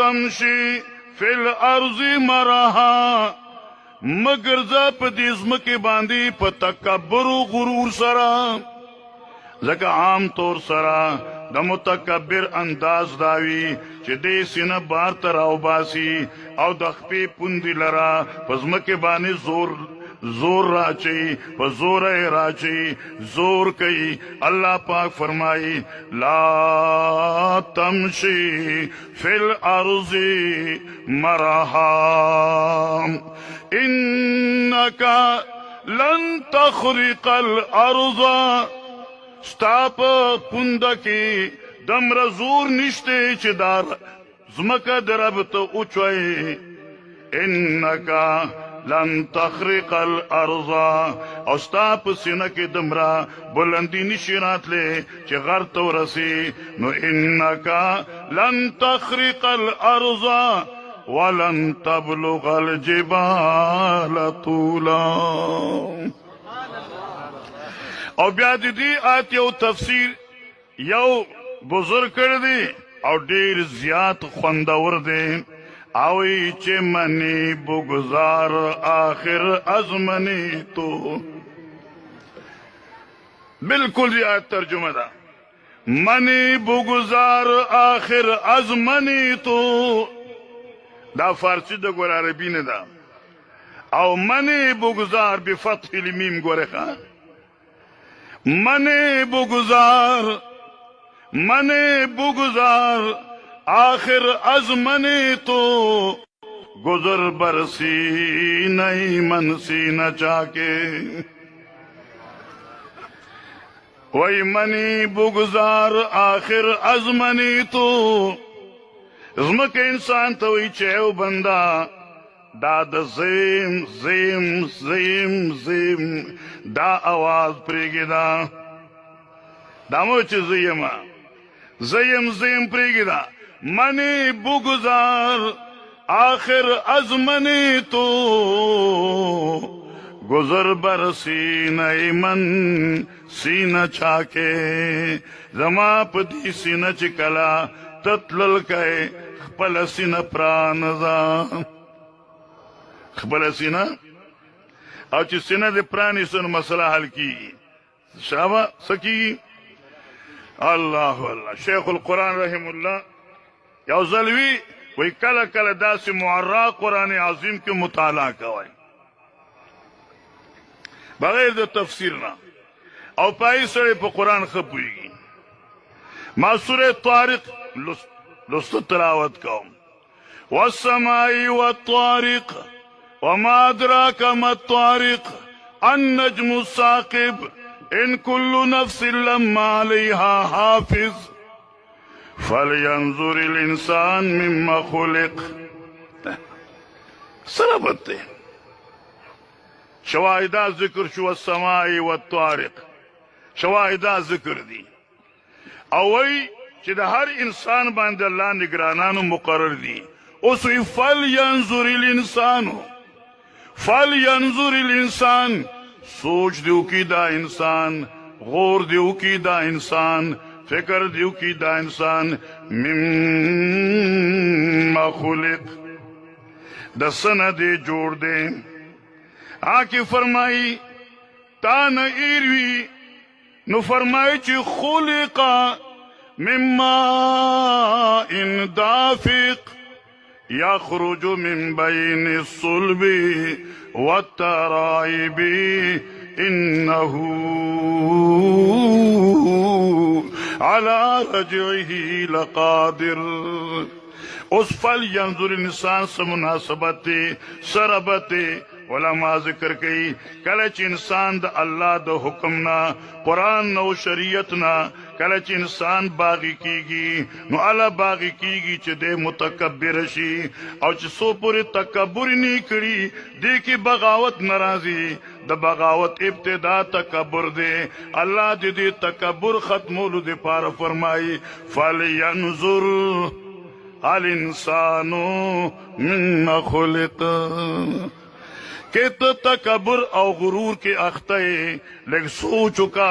تمشي فی الارض مرحا مگر زا پا دیزمکی باندی پا تکبر و غرور سرا زکا عام طور سرا دا متکبر انداز داوی چه دی سینه بار تر او باسی او دخپی پوندی لرا پزمکی بانی زور راچی پا زور راچی زور کئی اللہ پاک فرمائی لا تمشی فی الارض مرحا انکا لن تخرق الارض ستاپ پندکی دمر زور نشتے چی دار زمکا دربت اچوئی انکا لن تخرق الارض او ستاپ سینکی دمرا بلندی نشیرات لے چی غرط ورسی نو انکا لن تخرق الارض ولن تبلغ الجبال طولا او بیا دی آیت یو تفسیر یو بزرگ کردی او دیر زیاد خوندور دی اوی چه منی بگذار آخر از منی تو بالکل دی آیت ترجمه دا منی بگذار آخر از منی تو دا فارسی دا گور عربی نه دا او منی بگذار بفتح المیم گوره خواه منی بگذار آخر از منی تو گزر برسی نئی من سینہ چاکے وی منی بگذار آخر از منی تو ازمک انسان توی چیو بندہ دا دا زیم زیم زیم زیم دا آواز پریگی دا موچ زیم پریگی دا منی بگذار آخر از منی تو گزر بر سینہ من سینہ چاکے زما پتی سینہ چکلا تتلل کئے خپل سینہ پرانزا خبر سینہ او چی سینہ دے پرانی سن مسئلہ حل کی شابہ سکی اللہ اللہ شیخ القرآن رحم اللہ یو ظلوی وی کل کل دا سی معرہ قرآن عظیم کے مطالعہ کوئی بغیر دا تفسیرنا او پائی سڑے پا قرآن خبوئی گی ما سورہ طارق لست تلاوت کوم والسمائی والطارق وما أدراك ما الطارق النجم الثاقب إن كل نفس لما عليها حافظ فلينظر الإنسان مما خلق سربت شواهدہ ذکر شو السماء والطارق شواهدہ ذکر دی اوئی چی دا ہر انسان باند اللہ نگرانانو مقرر دی اسوی فلینظر الانسان سوچ دیو کی دا انسان غور دیو کی دا انسان فکر دیو کی دا انسان مما خلق دا سند جوڑ دے آکی فرمائی تان ایروی نو فرمائی چی خلقا مما ان دافق يخرج من بين الصلب والترائب إنه على رجعه لقادر اسفل ينظر الانسان سمناسبت سربت علماء ذکر کئی کلچ انسان دا اللہ دا حکمنا قرآن نو شریعتنا کلچ انسان باغی کیگی نو اللہ باغی کیگی چھ دے متکبر شی او چھ سو پوری تکبر نہیں کری دے کی بغاوت نرازی دا بغاوت ابتدا تکبر دے اللہ دے دے تکبر ختمولو دے پار فرمائی فَلْيَنْظُرْ الْإِنسَانُ مِمَّ خُلِقَ کہ تو تکبر او غرور کے اختے لیکن سوچو کا